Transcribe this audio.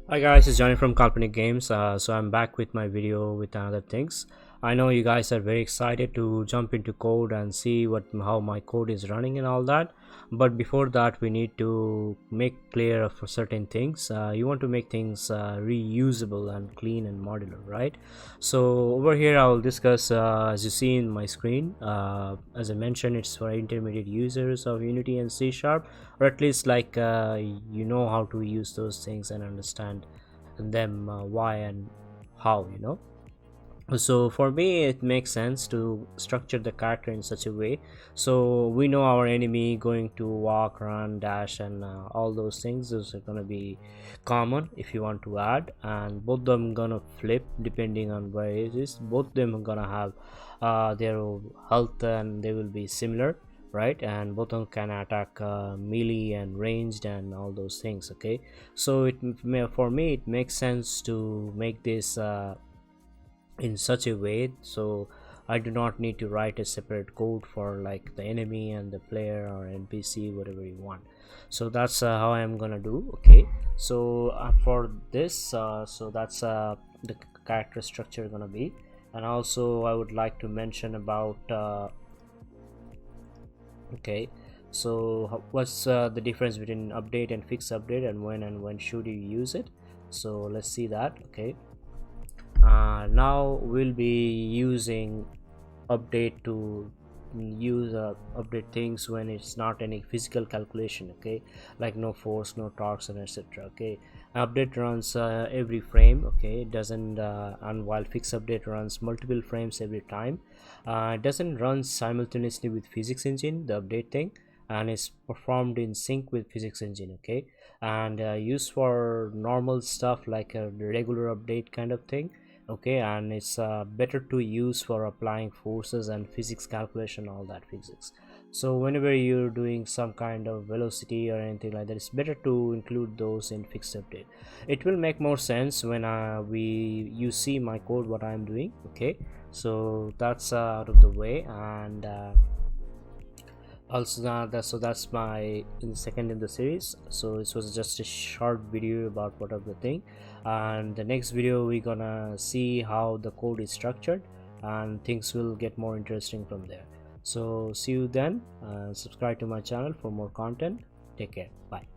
Hi guys, it's Johnny from Kalpanic Games. So I'm back with my video with another things. I know you guys are very excited to jump into code and see how my code is running and all that. But before that, we need to make clear of certain things. You want to make things reusable and clean and modular, right? So over here, I will discuss as you see in my screen. As I mentioned, it's for intermediate users of Unity and C Sharp, or at least like you know how to use those things and understand them why and how, so for me it makes sense to structure the character in such a way so we know our enemy going to walk, run, dash, and all those things. Those are gonna be common if you want to add, and both them gonna flip depending on where it is. Both them are gonna have their health and they will be similar, right? And both of them can attack melee and ranged and all those things. Okay, so for me it makes sense to make this in such a way so I do not need to write a separate code for like the enemy and the player or npc, whatever you want. So that's how I'm gonna do. Okay, so for this so that's the character structure gonna be. And also I would like to mention about okay, so what's the difference between update and fix update, and when should you use it. So let's see that. Okay, now we'll be using update to use update things when it's not any physical calculation. Okay, like no force, no torques, and etc. Okay, update runs every frame. Okay, it doesn't and while fix update runs multiple frames every time. It doesn't run simultaneously with physics engine, the update thing, and is performed in sync with physics engine. Okay, and used for normal stuff like a regular update kind of thing. Okay, and it's better to use for applying forces and physics calculation, all that physics. So whenever you're doing some kind of velocity or anything like that, it's better to include those in fixed update. It will make more sense when you see my code what I'm doing. Okay, so that's out of the way. And also that's my second in the series. So this was just a short video about what are the thing, and the next video we're gonna see how the code is structured, and things will get more interesting from there. So see you then. Subscribe to my channel for more content. Take care. Bye.